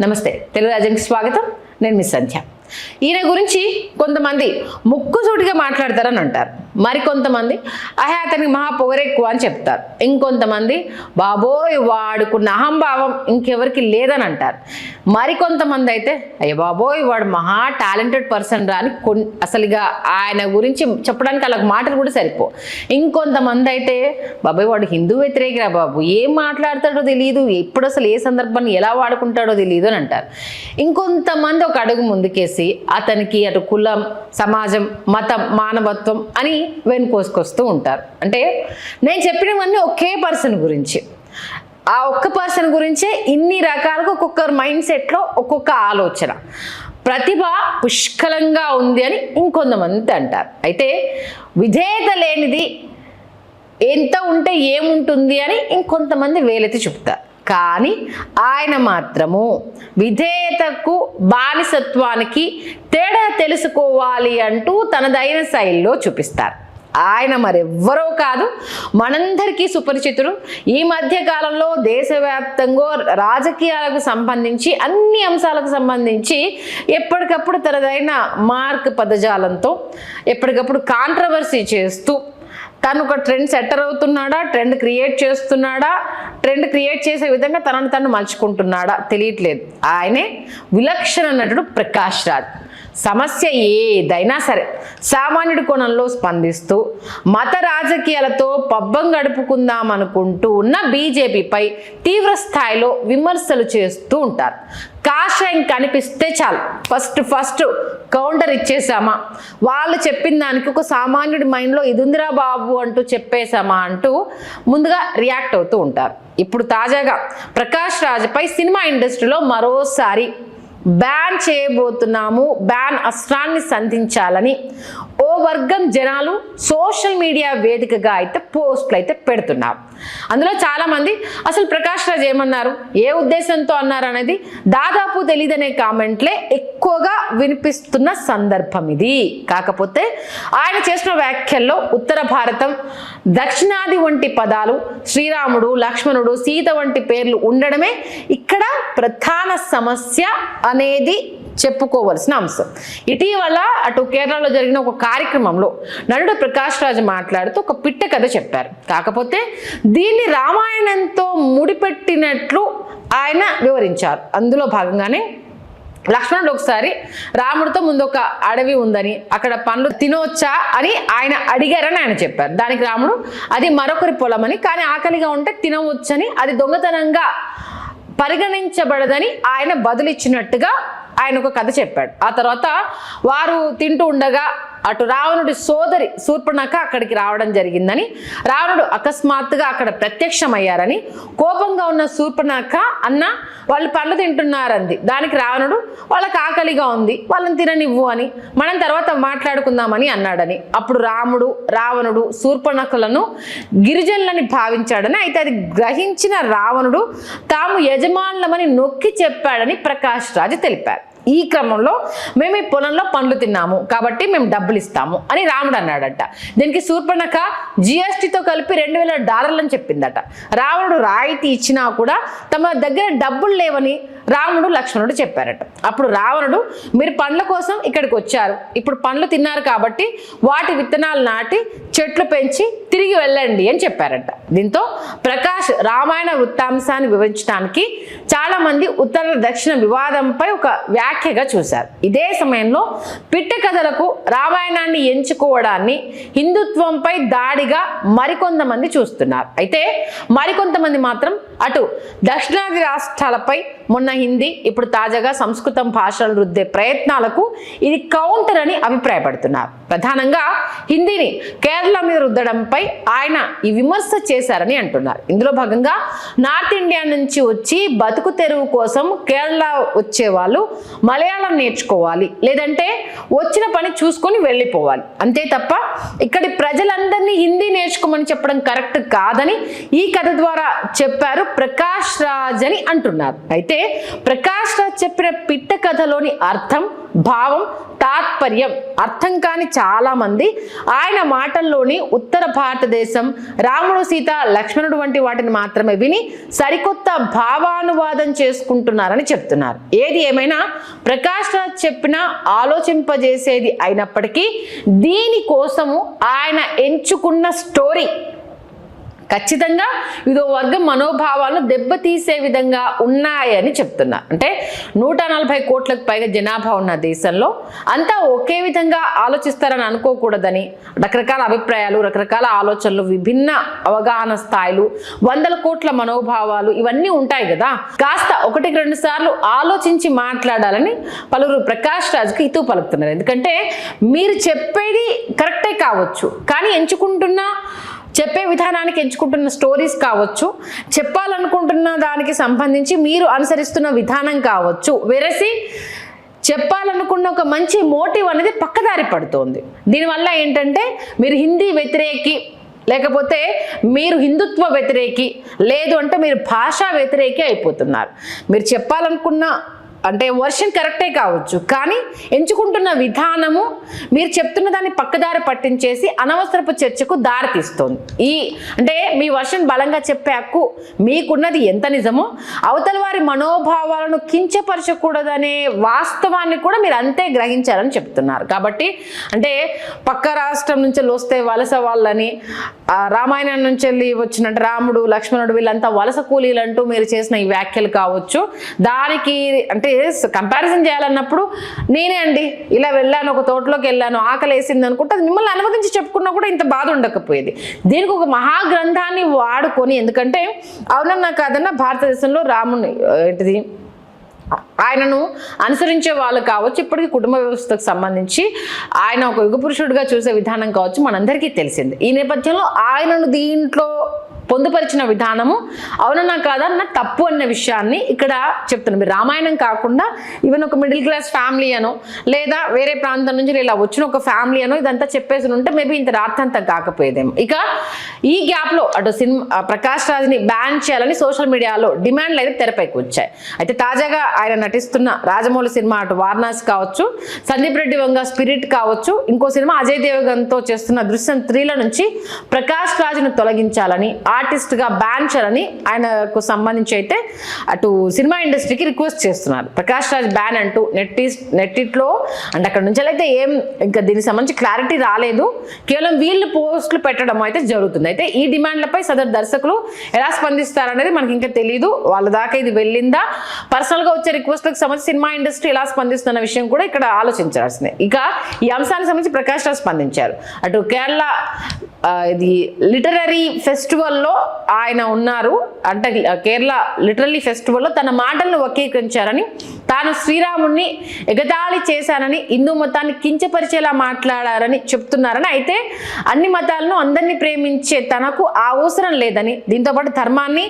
నమస్తే తెలుగు రాజ్యానికి స్వాగతం. నేను మీ సంధ్య. ఈయన గురించి కొంతమంది ముక్కుసూటిగా మాట్లాడతారని అంటారు, మరికొంతమంది అతనికి మహా పొగరెక్కువ అని చెప్తారు, ఇంకొంతమంది బాబోయ్ వాడుకున్న అహంభావం ఇంకెవరికి లేదని అంటారు, మరికొంతమంది అయితే అయ్య బాబోయ్ వాడు మహా టాలెంటెడ్ పర్సన్ రా అని అసలుగా ఆయన గురించి చెప్పడానికి అలాగ మాటలు కూడా సరిపో. ఇంకొంతమంది అయితే బాబోయ్ వాడు హిందూ వ్యతిరేకిరా బాబు, ఏం మాట్లాడతాడో తెలియదు, ఎప్పుడు అసలు ఏ సందర్భాన్ని ఎలా వాడుకుంటాడో తెలియదు అని అంటారు. ఇంకొంతమంది ఒక అడుగు ముందుకేసి అతనికి అటు కులం, సమాజం, మతం, మానవత్వం అని వెనుకోసుకొస్తూ ఉంటారు. అంటే నేను చెప్పినవన్నీ ఒకే పర్సన్ గురించి, ఆ ఒక్క పర్సన్ గురించే ఇన్ని రకాలుగా ఒక్కొక్కరు మైండ్ సెట్లో ఒక్కొక్క ఆలోచన, ప్రతిభ పుష్కలంగా ఉంది అని ఇంకొంతమంది అంటారు. అయితే విధేయత లేనిది ఎంత ఉంటే ఏముంటుంది అని ఇంకొంతమంది వేలెత్తి చెప్తారు. కానీ ఆయన మాత్రము విధేయతకు బానిసత్వానికి తేడా తెలుసుకోవాలి అంటూ తనదైన శైలిలో చూపిస్తారు. ఆయన మరెవ్వరో కాదు, మనందరికీ సుపరిచితుడు. ఈ మధ్య కాలంలో దేశవ్యాప్తంగా రాజకీయాలకు సంబంధించి అన్ని అంశాలకు సంబంధించి ఎప్పటికప్పుడు తనదైన మార్క్ పదజాలంతో ఎప్పటికప్పుడు కాంట్రవర్సీ చేస్తూ తను ఒక ట్రెండ్ సెట్టర్ అవుతున్నాడా, ట్రెండ్ క్రియేట్ చేస్తున్నాడా, ట్రెండ్ క్రియేట్ చేసే విధంగా తనను తను మలుచుకుంటున్నాడా తెలియట్లేదు. ఆయనే విలక్షణ నటుడు ప్రకాష్ రాజ్. సమస్య ఏదైనా సరే సామాన్యుడి కోణంలో స్పందిస్తూ మత రాజకీయాలతో పబ్బం గడుపుకుందాం అనుకుంటూ ఉన్న బీజేపీపై తీవ్ర స్థాయిలో విమర్శలు చేస్తూ ఉంటారు. కాషాయం కనిపిస్తే చాలు ఫస్ట్ కౌంటర్ ఇచ్చేసామా, వాళ్ళు చెప్పిన దానికి ఒక సామాన్యుడి మైండ్లో ఇదుందిరా బాబు అంటూ చెప్పేశామా అంటూ ముందుగా రియాక్ట్ అవుతూ ఉంటారు. ఇప్పుడు తాజాగా ప్రకాష్ రాజ్పై సినిమా ఇండస్ట్రీలో మరోసారి బ్యాన్ చేయబోతున్నాము, బ్యాన్ అస్త్రాన్ని సంధించాలని ఓ వర్గం జనాలు సోషల్ మీడియా వేదికగా అయితే పోస్టులు అయితే పెడుతున్నారు. అందులో చాలామంది అసలు ప్రకాష్ రాజ్ ఏమన్నారు, ఏ ఉద్దేశంతో అన్నారు అనేది దాదాపు తెలియదనే కామెంట్లే ఎక్కువగా వినిపిస్తున్న సందర్భం ఇది. కాకపోతే ఆయన చేసిన వ్యాఖ్యల్లో ఉత్తర భారతం, దక్షిణాది వంటి పదాలు, శ్రీరాముడు, లక్ష్మణుడు, సీత వంటి పేర్లు ఉండడమే ఇక్కడ ప్రధాన సమస్య అనేది చెప్పుకోవలసిన అంశం. ఇటీవల అటు కేరళలో జరిగిన ఒక కార్యక్రమంలో నటుడు ప్రకాష్ రాజ్ మాట్లాడుతూ ఒక పిట్ట కథ చెప్పారు. కాకపోతే దీన్ని రామాయణంతో ముడిపెట్టినట్లు ఆయన వివరించారు. అందులో భాగంగానే లక్ష్మణుడు ఒకసారి రాముడితో ముందు ఒక అడవి ఉందని అక్కడ పండ్లు తినవచ్చా అని ఆయన అడిగారని ఆయన చెప్పారు. దానికి రాముడు అది మరొకరి పొలం అని, కానీ ఆకలిగా ఉంటే తినవచ్చని, అది దొంగతనంగా పరిగణించబడదని ఆయన బదులిచ్చినట్టుగా ఆయన ఒక కథ చెప్పాడు. ఆ తర్వాత వారు తింటూ ఉండగా అటు రావణుడి సోదరి శూర్పణఖ అక్కడికి రావడం జరిగిందని, రావణుడు అకస్మాత్తుగా అక్కడ ప్రత్యక్షమయ్యారని, కోపంగా ఉన్న శూర్పణఖ అన్న వాళ్ళు పండ్లు తింటున్నారంది. దానికి రావణుడు వాళ్ళకి ఆకలిగా ఉంది, వాళ్ళని తిననివ్వు అని, మనం తర్వాత మాట్లాడుకుందామని అన్నాడని. అప్పుడు రావణుడు శూర్పణఖలను గిరిజనులని భావించాడని, అయితే అది గ్రహించిన రావణుడు తాము యజమానులమని నొక్కి చెప్పాడని ప్రకాష్ రాజ్ తెలిపారు. ఈ క్రమంలో మేము ఈ పొలంలో పండ్లు తిన్నాము కాబట్టి మేము డబ్బులు ఇస్తాము అని రాముడు అన్నాడట. దీనికి శూర్పణఖ జిఎస్టీతో కలిపి $2000 చెప్పిందట. రావణుడు రాయితీ ఇచ్చినా కూడా తమ దగ్గర డబ్బులు లేవని రాముడు లక్ష్మణుడు చెప్పారట. అప్పుడు రావణుడు మీరు పండ్ల కోసం ఇక్కడికి వచ్చారు, ఇప్పుడు పండ్లు తిన్నారు కాబట్టి వాటి విత్తనాలు నాటి చెట్లు పెంచి తిరిగి వెళ్ళండి అని చెప్పారట. దీంతో ప్రకాష్ రామాయణ వృత్తాంశాన్ని వివరించడానికి చాలా మంది ఉత్తర దక్షిణ వివాదంపై ఒక వ్యాఖ్యగా చూశారు. ఇదే సమయంలో పిట్ట కథలకు రామాయణాన్ని ఎంచుకోవడాన్ని హిందుత్వంపై దాడిగా మరికొంతమంది చూస్తున్నారు. అయితే మరికొంతమంది మాత్రం అటు దక్షిణాది రాష్ట్రాలపై మొన్న హిందీ, ఇప్పుడు తాజాగా సంస్కృతం భాషలు రుద్దే ప్రయత్నాలకు ఇది కౌంటర్ అని అభిప్రాయపడుతున్నారు. ప్రధానంగా హిందీని కేరళ మీద రుద్దడంపై ఆయన ఈ విమర్శ చేశారని అంటున్నారు. ఇందులో భాగంగా నార్త్ ఇండియా నుంచి వచ్చి బతుకు తెరువు కోసం కేరళ వచ్చే వాళ్ళు మలయాళం నేర్చుకోవాలి, లేదంటే వచ్చిన పని చూసుకొని వెళ్ళిపోవాలి, అంతే తప్ప ఇక్కడి ప్రజలందరినీ హిందీ నేర్చుకోమని చెప్పడం కరెక్ట్ కాదని ఈ కథ ద్వారా చెప్పారు ప్రకాష్ రాజ్ అని అంటున్నారు. అయితే ప్రకాష్ రాజ్ చెప్పిన పిట్ట కథలోని అర్థం, భావం, తాత్పర్యం అర్థం కాని చాలా మంది ఆయన మాటల్లోని ఉత్తర భారతదేశం, రాముడు, సీత, లక్ష్మణుడు వంటి వాటిని మాత్రమే విని సరికొత్త భావానువాదం చేసుకుంటున్నారని చెప్తున్నారు. ఏది ఏమైనా ప్రకాష్ రాజ్ చెప్పిన ఆలోచింపజేసేది అయినప్పటికీ దీనికోసము ఆయన ఎంచుకున్న స్టోరీ ఖచ్చితంగా ఇదో వర్గం మనోభావాలను దెబ్బతీసే విధంగా ఉన్నాయని చెప్తున్నారు. అంటే 140 కోట్లకు పైగా జనాభా ఉన్న దేశంలో అంతా ఒకే విధంగా ఆలోచిస్తారని అనుకోకూడదని, రకరకాల అభిప్రాయాలు, రకరకాల ఆలోచనలు, విభిన్న అవగాహన స్థాయిలు, 100 కోట్ల మనోభావాలు ఇవన్నీ ఉంటాయి కదా. కాస్త 1-2 సార్లు ఆలోచించి మాట్లాడాలని పలువురు ప్రకాష్ రాజ్కి హితవు పలుకుతున్నారు. ఎందుకంటే మీరు చెప్పేది కరెక్టే కావచ్చు, కానీ చెప్పే విధానానికి ఎంచుకుంటున్న స్టోరీస్ కావచ్చు, చెప్పాలనుకుంటున్న దానికి సంబంధించి మీరు అనుసరిస్తున్న విధానం కావచ్చు, వెరసి చెప్పాలనుకున్న ఒక మంచి మోటివ్ అనేది పక్కదారి పడుతోంది. దీనివల్ల ఏంటంటే మీరు హిందీ వ్యతిరేకి, లేకపోతే మీరు హిందుత్వ వ్యతిరేకి, లేదు అంటే మీరు భాషా వ్యతిరేకి అయిపోతున్నారు. మీరు చెప్పాలనుకున్న అంటే వర్షన్ కరెక్టే కావచ్చు, కానీ ఎంచుకుంటున్న విధానము మీరు చెప్తున్న దాన్ని పక్కదారి పట్టించేసి అనవసరపు చర్చకు దారితీస్తుంది. అంటే మీ వర్షన్ బలంగా చెప్పే హక్కు మీకున్నది ఎంత నిజమో, అవతల వారి మనోభావాలను కించపరచకూడదనే వాస్తవాన్ని కూడా మీరు అంతే గ్రహించాలని చెప్తున్నారు. కాబట్టి అంటే పక్క రాష్ట్రం నుంచి వస్తే వలస వాళ్ళని, రామాయణం నుంచి వెళ్ళి వచ్చినట్టు రాముడు, లక్ష్మణుడు వీళ్ళంతా వలస కూలీలంటూ మీరు చేసిన ఈ వ్యాఖ్యలు కావచ్చు, దానికి అంటే కంపారిజన్ చేయాలన్నప్పుడు నేనే అండి ఇలా వెళ్ళాను, ఒక తోటలోకి వెళ్ళాను, ఆకలి వేసింది అనుకుంటే అది మిమ్మల్ని అనుమతించి చెప్పుకున్నా కూడా ఇంత బాధ ఉండకపోయేది. దీనికి ఒక మహాగ్రంథాన్ని వాడుకొని, ఎందుకంటే అవునన్నా కాదన్నా భారతదేశంలో రాముని ఏంటిది ఆయనను అనుసరించే వాళ్ళు కావచ్చు, ఇప్పటికీ కుటుంబ వ్యవస్థకు సంబంధించి ఆయన ఒక యుగ పురుషుడిగా చూసే విధానం కావచ్చు మనందరికీ తెలిసింది. ఈ నేపథ్యంలో ఆయనను దీంట్లో పొందుపరిచిన విధానము అవునన్నా కాదన్న తప్పు అన్న విషయాన్ని ఇక్కడ చెప్తున్నాను. మీరు రామాయణం కాకుండా ఈవెన్ ఒక మిడిల్ క్లాస్ ఫ్యామిలీ అనో, లేదా వేరే ప్రాంతం నుంచి ఇలా వచ్చిన ఒక ఫ్యామిలీ అనో ఇదంతా చెప్పేసి ఉంటే మేబీ ఇంత రార్థంతం కాకపోయేదేమో. ఇక ఈ గ్యాప్లో అటు ప్రకాష్ రాజ్ని బ్యాన్ చేయాలని సోషల్ మీడియాలో డిమాండ్లు అయితే తెరపైకి వచ్చాయి. అయితే తాజాగా ఆయన నటిస్తున్న రాజమౌళి సినిమా అటు వారణాసి కావచ్చు, సందీప్ రెడ్డి వంగ స్పిరిట్ కావచ్చు, ఇంకో సినిమా అజయ్ దేవగన్తో చేస్తున్న దృశ్యం 3 నుంచి ప్రకాష్ రాజ్ను తొలగించాలని, ఆర్టిస్ట్గా బ్యాన్ చేయాలని ఆయనకు సంబంధించి అయితే అటు సినిమా ఇండస్ట్రీకి రిక్వెస్ట్ చేస్తున్నారు. ప్రకాష్ రాజ్ బ్యాన్ అంటూ నెట్టిట్లో అంటే అక్కడ నుంచి అయితే ఇంకా దీనికి సంబంధించి క్లారిటీ రాలేదు, కేవలం వీళ్ళు పోస్టులు పెట్టడం అయితే జరుగుతుంది. అయితే ఈ డిమాండ్లపై సదరు దర్శకులు ఎలా స్పందిస్తారనేది మనకి ఇంకా తెలియదు. వాళ్ళ దాకా ఇది వెళ్ళిందా, పర్సనల్గా వచ్చే రిక్వెస్ట్లకు సంబంధించి సినిమా ఇండస్ట్రీ ఎలా స్పందిస్తున్న విషయం కూడా ఇక్కడ ఆలోచించాల్సిందే. ఇక ఈ అంశానికి సంబంధించి ప్రకాష్ రాజ్ స్పందించారు. అటు కేరళ ఇది లిటరరీ ఫెస్టివల్లో ఆయన ఉన్నారు, అంటే కేరళ లిటరరీ ఫెస్టివల్లో తన మాటలను వక్రీకరించారని, తాను శ్రీరాముడిని ఎగతాళి చేశానని, హిందూ మతాన్ని కించపరిచేలా మాట్లాడారని చెప్తున్నారని. అయితే అన్ని మతాలను అందరినీ ప్రేమించే తనకు ఆ అవసరం లేదని, దీంతోపాటు ధర్మాన్ని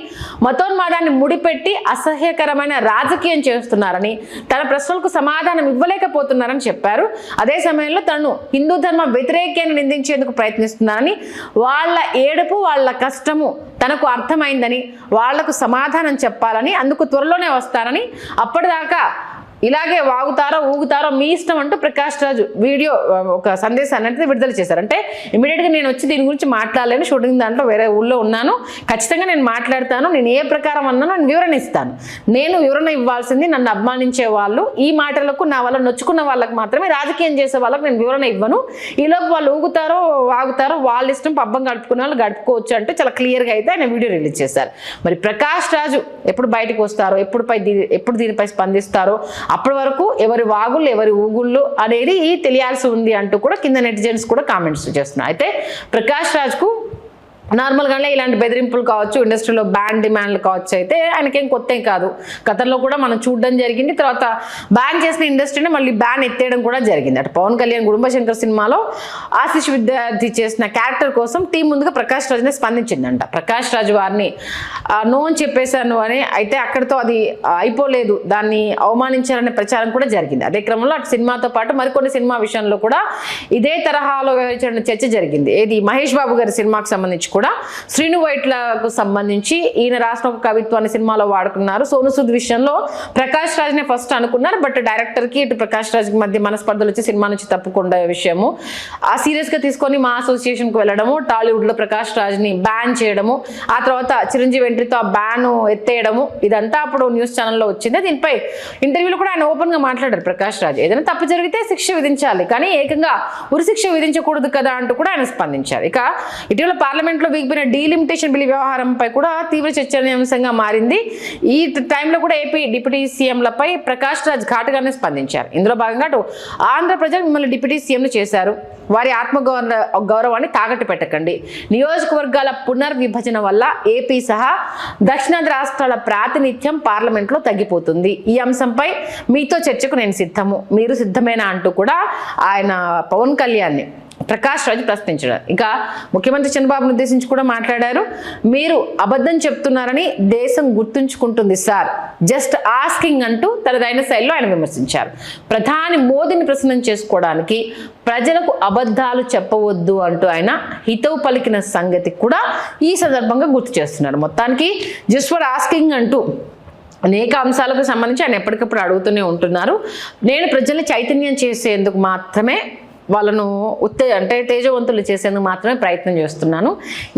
మతోన్మాదాన్ని ముడిపెట్టి అసహ్యకరమైన రాజకీయం చేస్తున్నారని, తన ప్రశ్నలకు సమాధానం ఇవ్వలేకపోతున్నారని చెప్పారు. అదే సమయంలో తను హిందూ ధర్మ వ్యతిరేకాన్ని నిందించేందుకు ప్రయత్నిస్తున్నారని, వాళ్ళ ఏడుపు వాళ్ళ కష్టము తనకు అర్థమైందని, వాళ్లకు సమాధానం చెప్పాలని, అందుకు త్వరలోనే వస్తారని, అప్పటిదాకా ఇలాగే వాగుతారో ఊగుతారో మీ ఇష్టం అంటూ ప్రకాష్ రాజ్ వీడియో ఒక సందేశాన్ని అయితే విడుదల చేశారు. అంటే ఇమీడియట్గా నేను వచ్చి దీని గురించి మాట్లాడలేను, షూటింగ్ దాంట్లో వేరే ఊళ్ళో ఉన్నాను, ఖచ్చితంగా నేను మాట్లాడతాను, నేను ఏ ప్రకారం అన్నానో నేను వివరణ ఇస్తాను. నేను వివరణ ఇవ్వాల్సింది నన్ను అభిమానించే వాళ్ళు, ఈ మాటలకు నా వల్ల నొచ్చుకున్న వాళ్ళకి మాత్రమే, రాజకీయం చేసే వాళ్ళకి నేను వివరణ ఇవ్వను. ఈలోపు వాళ్ళు ఊగుతారో వాగుతారో వాళ్ళ ఇష్టం, పబ్బం గడుపుకునే వాళ్ళు గడుపుకోవచ్చు అంటే చాలా క్లియర్గా అయితే ఆయన వీడియో రిలీజ్ చేశారు. మరి ప్రకాష్ రాజు ఎప్పుడు బయటకు వస్తారో, ఎప్పుడు దీనిపై స్పందిస్తారో, అప్పటి వరకు ఎవరి వాగుళ్ళు ఎవరి ఊగుళ్ళు అనేది తెలియాల్సి ఉంది అంటూ కూడా కింద నెటిజన్స్ కూడా కామెంట్స్ చేస్తున్నారు. అయితే ప్రకాష్ రాజ్కు నార్మల్గానే ఇలాంటి బెదిరింపులు కావచ్చు, ఇండస్ట్రీలో బ్యాన్ డిమాండ్లు కావచ్చు, అయితే ఆయనకేం కొత్త కాదు. గతంలో కూడా మనం చూడడం జరిగింది. తర్వాత బ్యాన్ చేసిన ఇండస్ట్రీని మళ్ళీ బ్యాన్ ఎత్తేయడం కూడా జరిగింది. అటు పవన్ కళ్యాణ్ గుడుంబశంకర్ సినిమాలో ఆశిష్ విద్యార్థి చేసిన క్యారెక్టర్ కోసం టీం ముందుగా ప్రకాష్ రాజ్ని స్పందించిందంట. ప్రకాష్ రాజ్ వారిని నో అని చెప్పేశాను అని, అయితే అక్కడితో అది అయిపోలేదు, దాన్ని అవమానించారనే ప్రచారం కూడా జరిగింది. అదే క్రమంలో అటు సినిమాతో పాటు మరికొన్ని సినిమా విషయంలో కూడా ఇదే తరహాలో చర్చ జరిగింది. ఏది మహేష్ బాబు గారి సినిమాకి సంబంధించి కూడా కూడా శ్రీను వైట్లకు సంబంధించి ఈయన రాసిన ఒక కవిత్వాన్ని సినిమాలో వాడుకున్నారు. సోను సూద్ విషయంలో ప్రకాష్ రాజ్నే ఫస్ట్ అనుకున్నారు, బట్ డైరెక్టర్కి ఇటు ప్రకాష్ రాజ్కి మధ్య మనస్పర్ధలు వచ్చి సినిమా నుంచి తప్పుకుండా విషయము ఆ సీరియస్గా తీసుకొని మా అసోసియేషన్కి వెళ్ళడము, టాలీవుడ్లో ప్రకాష్ రాజ్ని బ్యాన్ చేయడము, ఆ తర్వాత చిరంజీవి ఎంట్రీతో ఆ బ్యాన్ ఎత్తేయడము, ఇదంతా అప్పుడు న్యూస్ ఛానల్లో వచ్చింది. దీనిపై ఇంటర్వ్యూలో కూడా ఆయన ఓపెన్గా మాట్లాడారు ప్రకాష్ రాజ్. ఏదైనా తప్పు జరిగితే శిక్ష విధించాలి, కానీ ఏకంగా ఉరిశిక్ష విధించకూడదు కదా అంటూ కూడా ఆయన స్పందించారు. ఇక ఇటీవల పార్లమెంట్లో వీగిపోయిన డీలిమిటేషన్ బిల్ వ్యవహారంపై కూడా తీవ్ర చర్చనీయాంశంగా మారింది. ఈ టైంలో కూడా ఏపీ డిప్యూటీ సీఎంలపై ప్రకాష్ రాజ్ ఘాటుగానే స్పందించారు. ఇందులో భాగంగా అటు ఆంధ్ర ప్రజలు మిమ్మల్ని డిప్యూటీ సీఎంను చేశారు, వారి గౌరవాన్ని తాకట్టు పెట్టకండి, నియోజకవర్గాల పునర్విభజన వల్ల ఏపీ సహా దక్షిణాది రాష్ట్రాల ప్రాతినిధ్యం పార్లమెంట్లో తగ్గిపోతుంది, ఈ అంశంపై మీతో చర్చకు నేను సిద్ధము, మీరు సిద్ధమేనా అంటూ కూడా ఆయన పవన్ కళ్యాణ్ని ప్రకాష్ రాజ్ ప్రశ్నించారు. ఇంకా ముఖ్యమంత్రి చంద్రబాబును ఉద్దేశించి కూడా మాట్లాడారు. మీరు అబద్ధం చెప్తున్నారని దేశం గుర్తుంచుకుంటుంది సార్, జస్ట్ ఆస్కింగ్ అంటూ తనదైన శైలిలో ఆయన విమర్శించారు. ప్రధాని మోదీని ప్రసన్నం చేసుకోవడానికి ప్రజలకు అబద్ధాలు చెప్పవద్దు అంటూ ఆయన హితవు పలికిన సంగతి కూడా ఈ సందర్భంగా గుర్తు చేస్తున్నారు. మొత్తానికి జస్ట్ ఫర్ ఆస్కింగ్ అంటూ అనేక అంశాలకు సంబంధించి ఆయన ఎప్పటికప్పుడు అడుగుతూనే ఉంటున్నారు. నేను ప్రజల్ని చైతన్యం చేసేందుకు మాత్రమే, వాళ్ళను తేజవంతులు చేసేందుకు మాత్రమే ప్రయత్నం చేస్తున్నాను.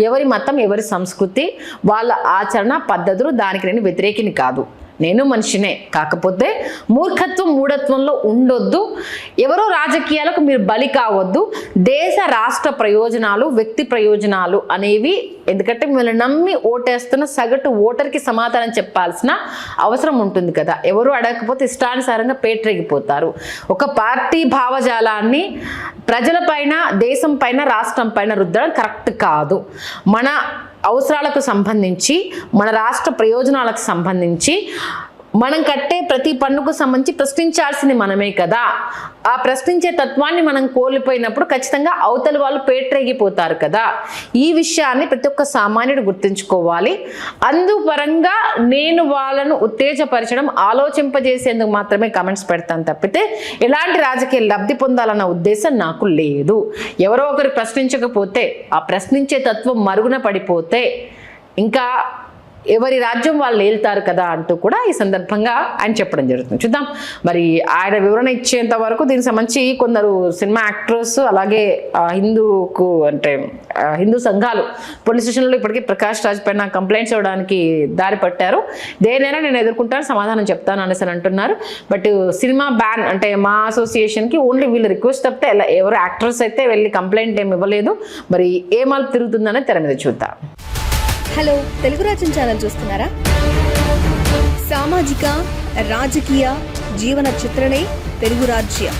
ఎవరి మతం, ఎవరి సంస్కృతి, వాళ్ళ ఆచరణ పద్ధతులు, దానికి నేను వ్యతిరేకిని కాదు, నేను మనిషినే, కాకపోతే మూర్ఖత్వం మూఢత్వంలో ఉండొద్దు, ఎవరో రాజకీయాలకు మీరు బలి కావద్దు, దేశ రాష్ట్ర ప్రయోజనాలు వ్యక్తి ప్రయోజనాలు అనేవి, ఎందుకంటే మిమ్మల్ని నమ్మి ఓటేస్తున్న సగటు ఓటర్కి సమాధానం చెప్పాల్సిన అవసరం ఉంటుంది కదా, ఎవరు అడగకపోతే ఇష్టానుసారంగా పేటరేగిపోతారు. ఒక పార్టీ భావజాలాన్ని ప్రజలపైన, దేశం పైన, రాష్ట్రం పైన రుద్దడం కరెక్ట్ కాదు. మన అవసరాలకు సంబంధించి, మన రాష్ట్ర ప్రయోజనాలకు సంబంధించి, మనం కట్టే ప్రతి పన్నుకు సంబంధించి ప్రశ్నించాల్సింది మనమే కదా. ఆ ప్రశ్నించే తత్వాన్ని మనం కోల్పోయినప్పుడు ఖచ్చితంగా అవతలి వాళ్ళు పేటరేగిపోతారు కదా. ఈ విషయాన్ని ప్రతి ఒక్క సామాన్యుడు గుర్తుంచుకోవాలి. అందుపరంగా నేను వాళ్ళను ఉత్తేజపరచడం, ఆలోచింపజేసేందుకు మాత్రమే కామెంట్స్ పెడతాను తప్పితే ఎలాంటి రాజకీయ లబ్ధి పొందాలన్న ఉద్దేశం నాకు లేదు. ఎవరో ఒకరు ప్రశ్నించకపోతే, ఆ ప్రశ్నించే తత్వం మరుగున పడిపోతే ఇంకా ఎవరి రాజ్యం వాళ్ళు ఏళ్తారు కదా అంటూ కూడా ఈ సందర్భంగా ఆయన చెప్పడం జరుగుతుంది. చూద్దాం మరి ఆయన వివరణ ఇచ్చేంత వరకు దీనికి సంబంధించి కొందరు సినిమా యాక్టర్స్, అలాగే హిందూ సంఘాలు పోలీస్ స్టేషన్లో ఇప్పటికీ ప్రకాష్ రాజ్ పైన కంప్లైంట్స్ ఇవ్వడానికి దారి పట్టారు. దేనైనా నేను ఎదుర్కొంటాను, సమాధానం చెప్తాను అనేసి అంటున్నారు. బట్ సినిమా బ్యాన్ అంటే మా అసోసియేషన్కి ఓన్లీ వీళ్ళు రిక్వెస్ట్ తప్పితే ఎవరు యాక్టర్స్ అయితే వెళ్ళి కంప్లైంట్ ఏమి ఇవ్వలేదు. మరి ఏ మాల్ తిరుగుతుందనే తెర మీద చూద్దాం. హలో, తెలుగు రాజ్యం ఛానల్ చూస్తున్నారా? సామాజిక, రాజకీయ, జీవన చిత్రణే తెలుగు రాజ్యం.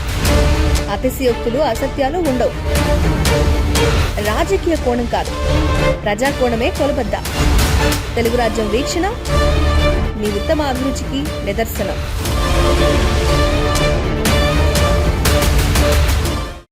అతిశయోక్తులు, అసత్యాలు ఉండవు. రాజకీయ కోణం కాదు, ప్రజా కోణమే కొలబద్ద. తెలుగు రాజ్యం వీక్షణ మీ ఉత్తమ అభిరుచికి నిదర్శనం.